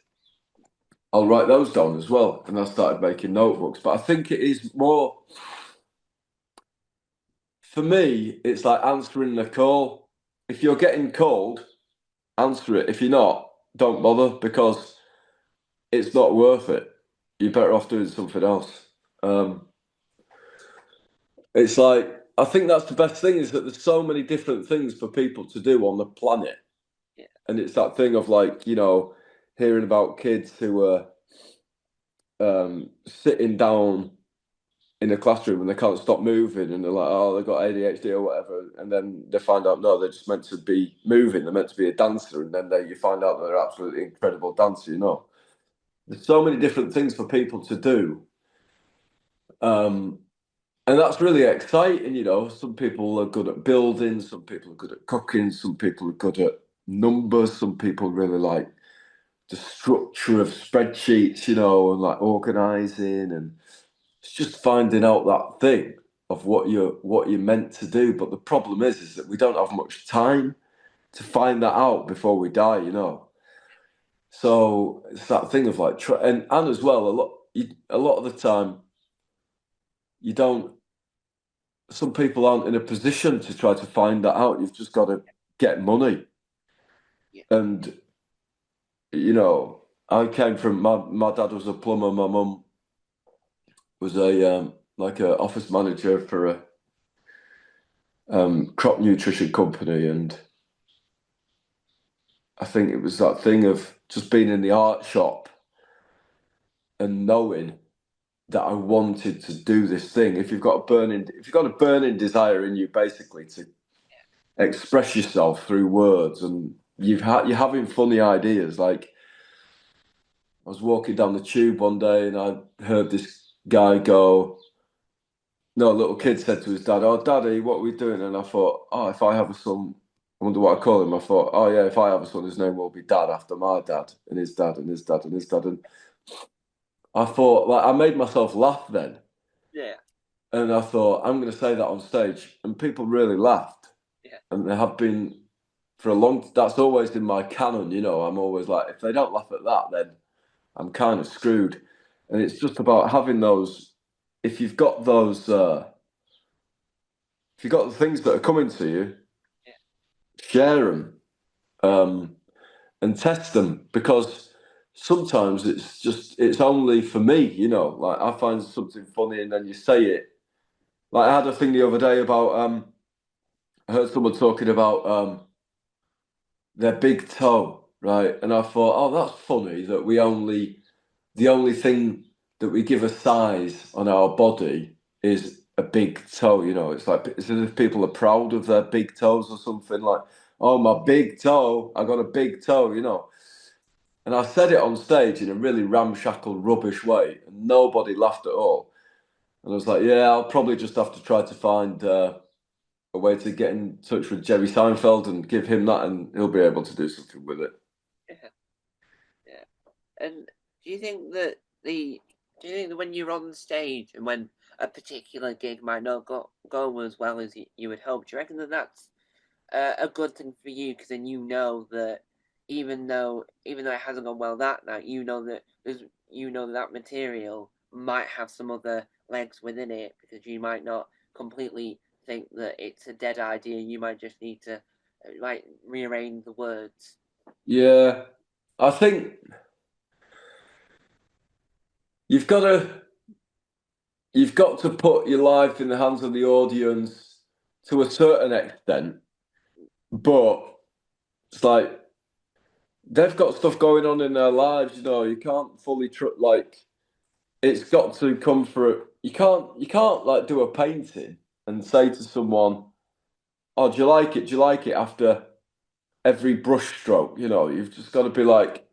I'll write those down as well. And I started making notebooks. But I think it is more, for me, it's like answering the call. If you're getting called, answer it. If you're not, don't bother because it's not worth it. You're better off doing something else. Um, it's like, I think that's the best thing is that there's so many different things for people to do on the planet. Yeah. And it's that thing of like, hearing about kids who are sitting down in a classroom and they can't stop moving and they're like, oh, they've got ADHD or whatever. And then they find out, no, they're just meant to be moving. They're meant to be a dancer. And then you find out that they're absolutely incredible dancer. There's so many different things for people to do. And that's really exciting. Some people are good at building, some people are good at cooking, some people are good at numbers, some people really like the structure of spreadsheets, and like organizing, and it's just finding out that thing of what you're meant to do. But the problem is that we don't have much time to find that out before we die. So it's that thing of like and as well a lot of the time you don't. Some people aren't in a position to try to find that out. You've just got to get money. Yeah. And, I came from my dad was a plumber, my mum was a like a office manager for a crop nutrition company. And I think it was that thing of just being in the art shop and knowing that I wanted to do this thing. If you've got a burning desire in you, basically express yourself through words, and you're having funny ideas. Like I was walking down the tube one day, and I heard this guy go. No, a little kid said to his dad, "Oh, Daddy, what are we doing?" And I thought, "Oh, if I have a son, I wonder what I call him." I thought, "Oh yeah, if I have a son, his name will be Dad after my dad, and his dad, and his dad, and his dad." And I thought, like, I made myself laugh then, Yeah. and I thought, I'm going to say that on stage, and people really laughed, Yeah. and they have been for a long. That's always in my canon, you know. I'm always like, if they don't laugh at that, then I'm kind of screwed, and it's just about having those. If you've got those. If you've got the things that are coming to you, Yeah. share them, um, and test them, because sometimes it's only for me, you know. Like I find something funny and then you say it. Like I had a thing the other day about I heard someone talking about their big toe, right? And I thought, oh, that's funny that the only thing that we give a size on our body is a big toe. You know, it's like it's as if people are proud of their big toes or something. Like, oh, my big toe, I got a big toe. You know, and I said it on stage in a really ramshackle, rubbish way, and nobody laughed at all. And I was like, yeah, I'll probably just have to try to find a way to get in touch with Jerry Seinfeld and give him that, and he'll be able to do something with it. Yeah. Yeah. And do you think that the do you think that when you're on stage and when a particular gig might not go as well as you would hope, do you reckon that that's a good thing for you? Because then you know that even though it hasn't gone well that night, you know that that material might have some other legs within it because you might not completely think that it's a dead idea. You might just need to like rearrange the words. Yeah, I think you've got to you've got to put your life in the hands of the audience to a certain extent, but it's like they've got stuff going on in their lives. You know, you can't fully like it's got to come through. You can't like do a painting and say to someone, "Oh, do you like it? Do you like it?" After every brush stroke, you know, you've just got to be like,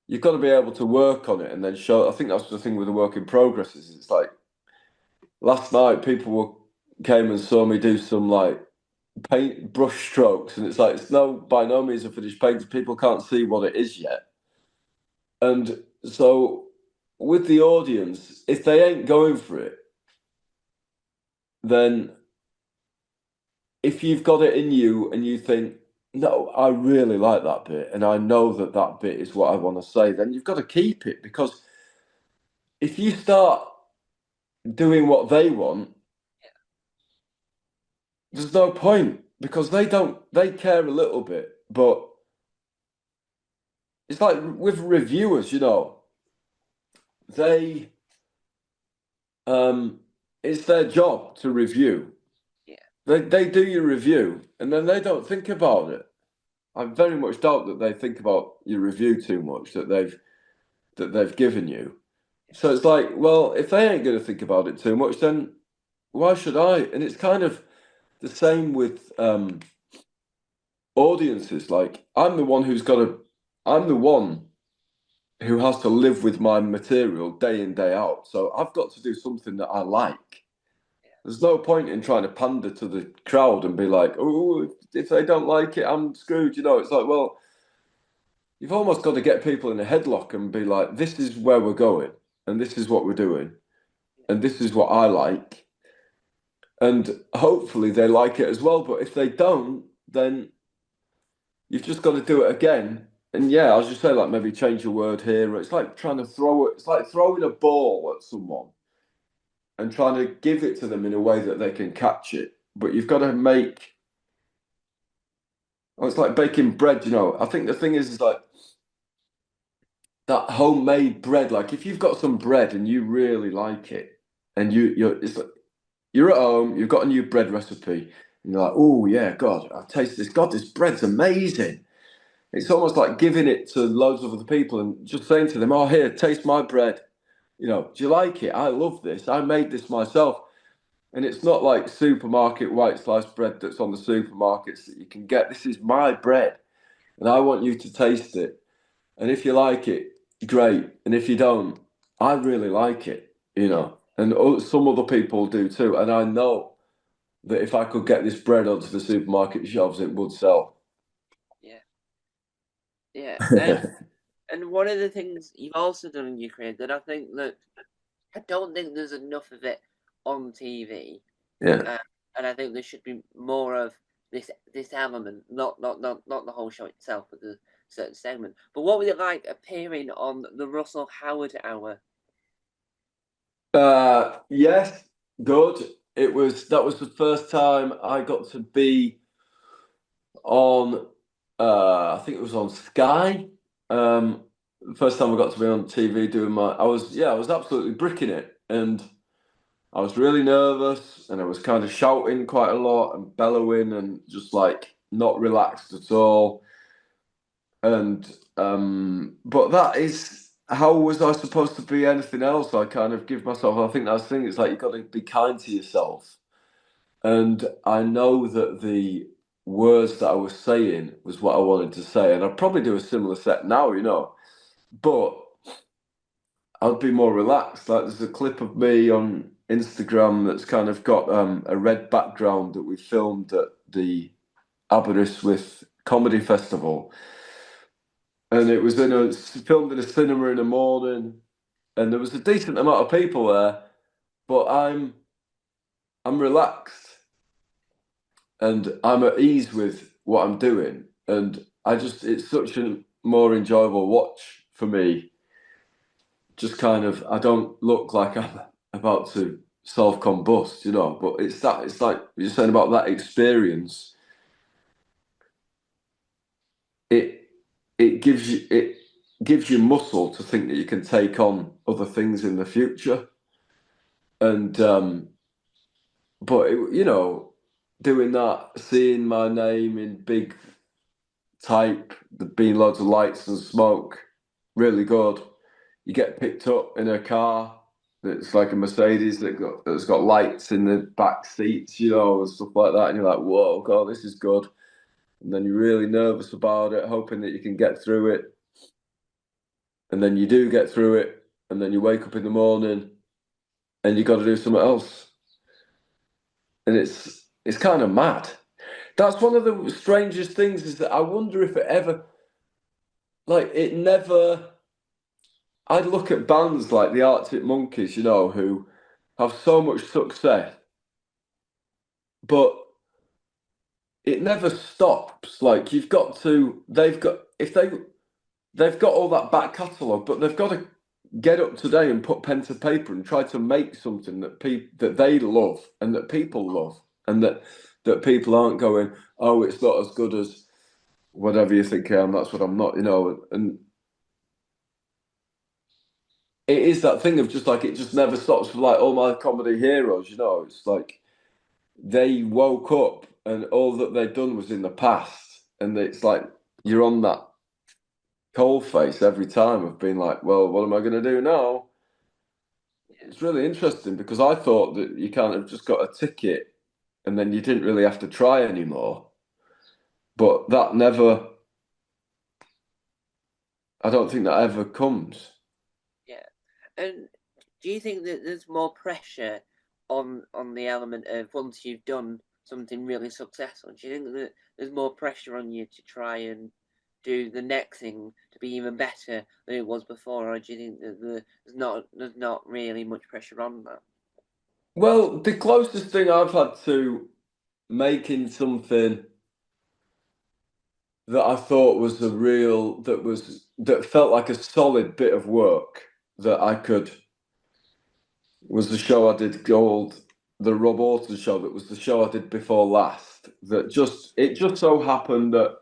you've got to be able to work on it and then show. I think that's the thing with the work in progress is it's like last night came and saw me do some like paint brush strokes, and it's like it's no by no means a finished painting. People can't see what it is yet, and so with the audience, if they ain't going for it, then if you've got it in you and you think, no, I really like that bit, and I know that that bit is what I want to say, then you've got to keep it, because if you start doing what they want, there's no point, because they care a little bit, but it's like with reviewers, you know, they um it's their job to review. Yeah. They do your review and then they don't think about it. I very much doubt that they think about your review too much that they've given you. So it's like, well, if they ain't going to think about it too much, then why should I? And it's kind of the same with audiences. Like, I'm the one who has to live with my material day in, day out. So I've got to do something that I like. There's no point in trying to pander to the crowd and be like, oh, if they don't like it, I'm screwed. You know, it's like, well, you've almost got to get people in a headlock and be like, this is where we're going, and this is what we're doing, and this is what I like. And hopefully they like it as well. But if they don't, then you've just got to do it again. And yeah, I was just saying, like, maybe change a word here. It's like trying to throw it, it's like throwing a ball at someone and trying to give it to them in a way that they can catch it. But you've got to make, oh, it's like baking bread, you know. I think the thing is like that homemade bread. Like if you've got some bread and you really like it, and it's like you're at home, you've got a new bread recipe, and you're like, oh yeah, God, I taste this. God, this bread's amazing. It's almost like giving it to loads of other people and just saying to them, oh, here, taste my bread. You know, do you like it? I love this. I made this myself. And it's not like supermarket white sliced bread that's on the supermarkets that you can get. This is my bread, and I want you to taste it. And if you like it, great. And if you don't, I really like it, you Yeah, know. And some other people do too. And I know that if I could get this bread onto the supermarket shelves, it would sell. yeah, yeah. And one of the things you've also done in your career that I think that I don't think there's enough of it on TV, Yeah. uh, and I think there should be more of this element, not the whole show itself, but the certain segment. But what would it like appearing on the Russell Howard Hour? Yes, good. That was the first time I got to be on I think it was on Sky. The first time I got to be on TV doing I was absolutely bricking it. And I was really nervous and I was kind of shouting quite a lot and bellowing and just like not relaxed at all. And but that is how was I supposed to be anything else? I kind of give myself, I think that's the thing, it's like you've got to be kind to yourself. And I know that the words that I was saying was what I wanted to say. And I'd probably do a similar set now, you know. But I'd be more relaxed. Like there's a clip of me on Instagram that's kind of got a red background that we filmed at the Aberystwyth Comedy Festival. And it was filmed in a cinema in the morning, and there was a decent amount of people there, but I'm relaxed and I'm at ease with what I'm doing. And I just, it's such a more enjoyable watch for me. Just kind of, I don't look like I'm about to self combust, you know, but it's like you're saying about that experience. It, it gives you muscle to think that you can take on other things in the future. And, but, you know, doing that, seeing my name in big type, there being loads of lights and smoke, really good. You get picked up in a car that's like a Mercedes that's got lights in the back seats, you know, and stuff like that, and you're like, whoa, God, this is good. And then you're really nervous about it, hoping that you can get through it, and then you do get through it, and then you wake up in the morning and you got to do something else, and it's kind of mad. That's one of the strangest things is that I wonder if it ever like it never I look at bands like the Arctic Monkeys, you know, who have so much success, but it never stops. Like you've got to, they've got if they've got all that back catalogue, but they've got to get up today and put pen to paper and try to make something that they love and that people love, and that people aren't going, oh, it's not as good as whatever you think I am. That's what I'm not, you know, and it is that thing of just like it just never stops for like all my comedy heroes, you know. It's like they woke up and all that they'd done was in the past, and it's like you're on that cold face every time of being like, well, what am I going to do now? Yeah, It's really interesting because I thought that you kind of just got a ticket and then you didn't really have to try anymore, but that never. I don't think that ever comes. yeah. And do you think that there's more pressure on the element of once you've done something really successful? Do you think that there's more pressure on you to try and do the next thing to be even better than it was before, or do you think that there's not really much pressure on that? Well, the closest thing I've had to making something that I thought was that felt like a solid bit of work that I could was the show I did called the Rob Auton show. That was the show I did before last. That just it just so happened that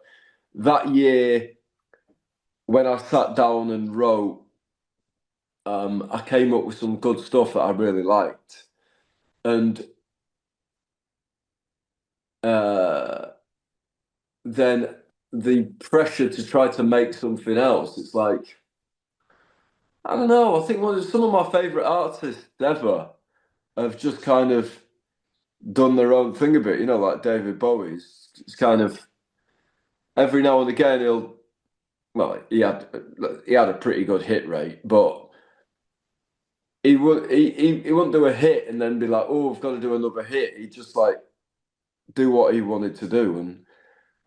that year when I sat down and wrote, I came up with some good stuff that I really liked, and uh, then the pressure to try to make something else. It's like I don't know. I think some of my favorite artists ever have just kind of. done their own thing a bit. You know, like David Bowie's. It's kind of every now and again he'll. Well, he had a pretty good hit rate, but he wouldn't do a hit and then be like, oh, I've got to do another hit. He'd just like do what he wanted to do, and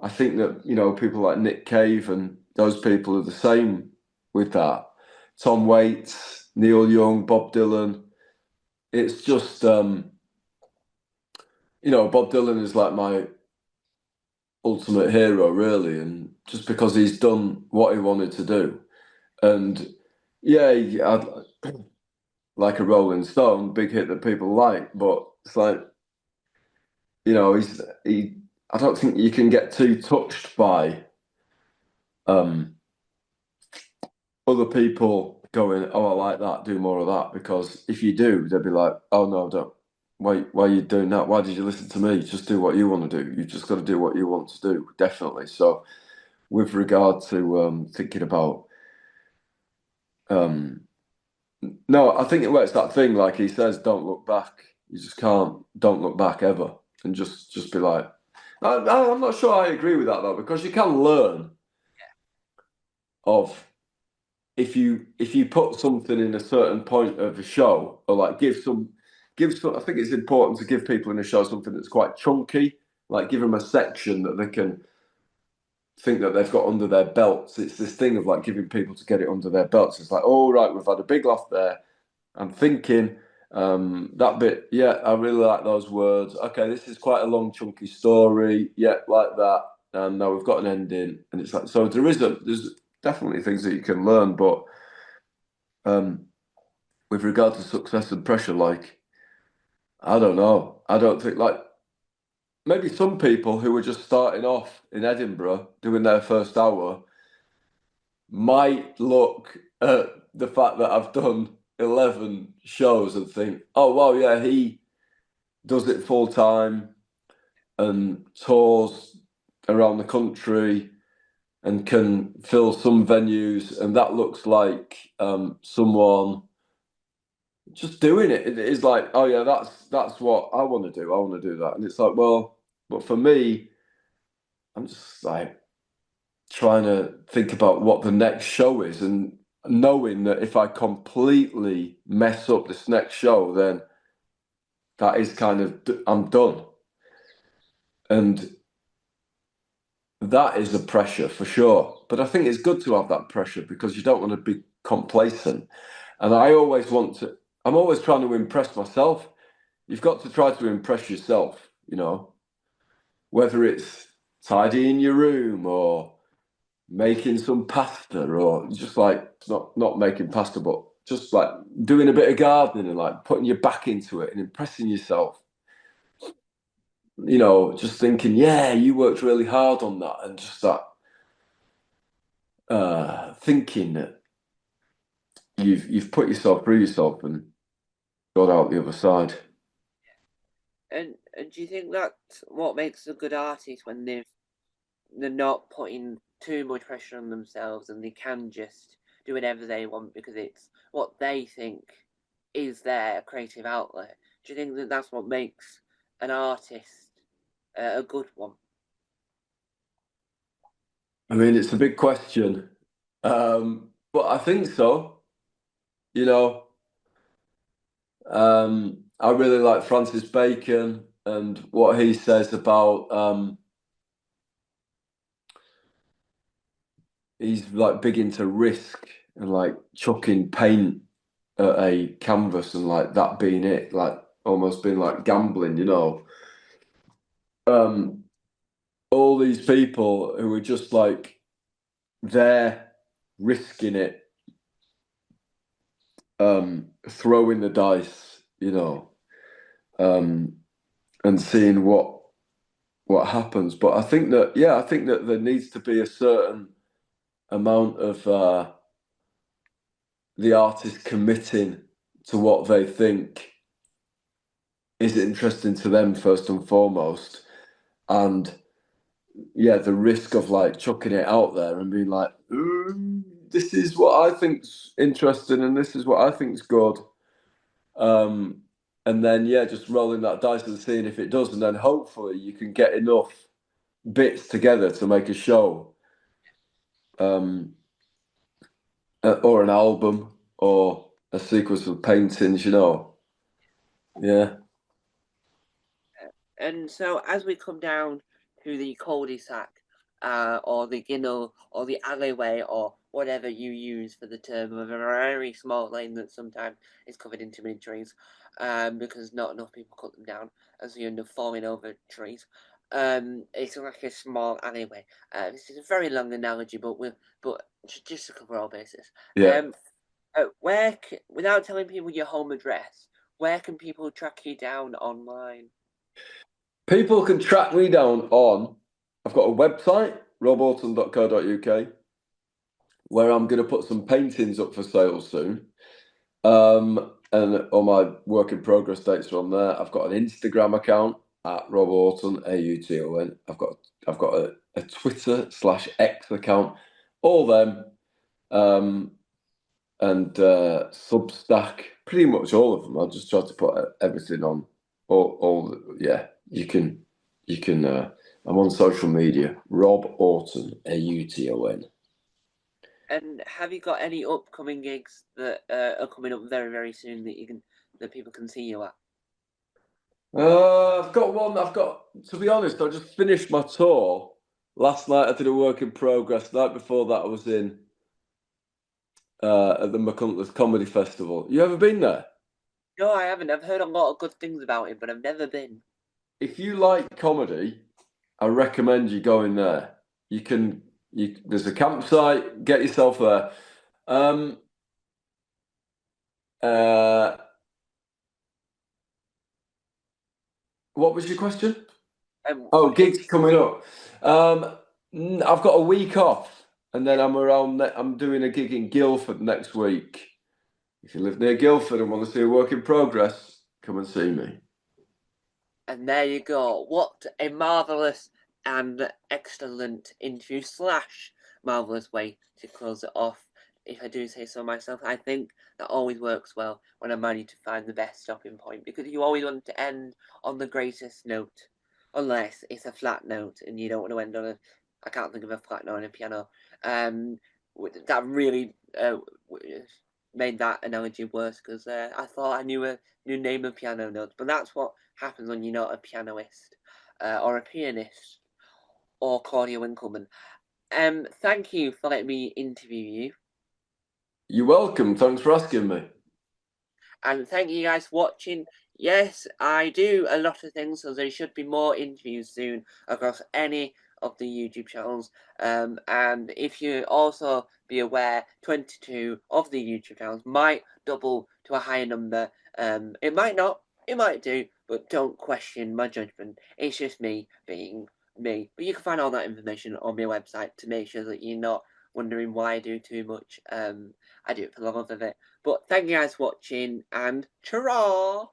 I think that people like Nick Cave and those people are the same with that. Tom Waits, Neil Young, Bob Dylan. It's just Bob Dylan is like my ultimate hero, really, and just because he's done what he wanted to do, and yeah, I'd, like a Rolling Stone, big hit that people like, but it's like he. I don't think you can get too touched by um, other people going, "Oh, I like that. Do more of that." Because if you do, they'll be like, "Oh no, don't. Why are you doing that? Why did you listen to me? Just do what you want to do. You just got to do what you want to do." Definitely. So, with regard to thinking about, um, no, I think it's that thing. Like he says, don't look back. You just can't. Don't look back ever, and just be like. I'm not sure I agree with that though, because you can learn of if you put something in a certain point of a show, or like give some. I think it's important to give people in a show something that's quite chunky, like give them a section that they can think that they've got under their belts. It's this thing of like giving people to get it under their belts. It's like, oh right, we've had a big laugh there. I'm thinking that bit. Yeah, I really like those words. Okay, this is quite a long, chunky story. Yeah, like that. And now we've got an ending, and it's like so. There's definitely things that you can learn, but um, with regard to success and pressure, like I don't know. I don't think like maybe some people who were just starting off in Edinburgh doing their first hour might look at the fact that I've done 11 shows and think, oh, wow, yeah, he does it full time and tours around the country and can fill some venues. And that looks like someone just doing it. It is like, oh, yeah, that's what I want to do. I want to do that. And it's like, well, but for me, I'm just like, trying to think about what the next show is and knowing that if I completely mess up this next show, then that is kind of, I'm done. And that is a pressure for sure. But I think it's good to have that pressure because you don't want to be complacent. And I'm always trying to impress myself. You've got to try to impress yourself, whether it's tidying your room or making some pasta or just like not making pasta, but just like doing a bit of gardening and like putting your back into it and impressing yourself. Just thinking, yeah, you worked really hard on that, and just that thinking that you've put yourself through yourself and got out the other side. And do you think that's what makes a good artist when they're not putting too much pressure on themselves and they can just do whatever they want because it's what they think is their creative outlet? Do you think that that's what makes an artist a good one? I mean, it's a big question, but I think so. You know, I really like Francis Bacon and what he says about he's like big into risk and like chucking paint at a canvas and like that being it, like almost being like gambling. Um, all these people who are just like there risking it, throwing the dice, um, and seeing what happens. But I think that there needs to be a certain amount of the artist committing to what they think is interesting to them first and foremost, and yeah, the risk of like chucking it out there and being like, this is what I think's interesting and this is what I think's good. Um, and then yeah, just rolling that dice and seeing if it does, and then hopefully you can get enough bits together to make a show, um, or an album, or a sequence of paintings. Yeah. And so as we come down to the cul-de-sac, or the ginnel, or the alleyway, or whatever you use for the term of a very small lane that sometimes is covered in too many trees, because not enough people cut them down, as you end up falling over trees. It's like a small alleyway. This is a very long analogy, but just to cover all bases. Yeah. Um, without telling people your home address, where can people track you down online? People can track me down on, I've got a website, robauton.co.uk, where I'm going to put some paintings up for sale soon. And all my work in progress dates are on there. I've got an Instagram account at Rob Auton, AUTON. I've got a Twitter/X account, all them. And Substack, pretty much all of them. I just try to put everything on. All yeah. You can. I'm on social media. Rob Auton, AUTON. And have you got any upcoming gigs that are coming up very, very soon that people can see you at? I've got one. To be honest, I just finished my tour last night. I did a work in progress. The night before that, I was in at the McCunters Comedy Festival. You ever been there? No, I haven't. I've heard a lot of good things about it, but I've never been. If you like comedy, I recommend you going there. There's a campsite, get yourself there. Um, uh, what was your question? Oh, It's gigs coming up. Um, I've got a week off, and then I'm around. I'm doing a gig in Guildford next week. If you live near Guildford and want to see a work in progress, come and see me. And there you go. What a marvelous and excellent interview slash marvelous way to close it off. If I do say so myself, I think that always works well when I'm managed to find the best stopping point, because you always want to end on the greatest note, unless it's a flat note and you don't want to end on a. I can't think of a flat note on a piano. Um, that really made that analogy worse, because I thought I knew a new name of piano notes, but that's what happens when you're not a pianist, or a pianist, or Claudia Winkleman. Thank you for letting me interview you, You're welcome. Thanks for asking me. and thank you guys for watching. Yes, I do a lot of things, so there should be more interviews soon across any of the YouTube channels. And if you also be aware, 22 of the YouTube channels might double to a higher number. It might not, it might do, but don't question my judgment. It's just me being me. But you can find all that information on my website to make sure that you're not wondering why I do too much. I do it for the love of it. But thank you guys for watching, and ta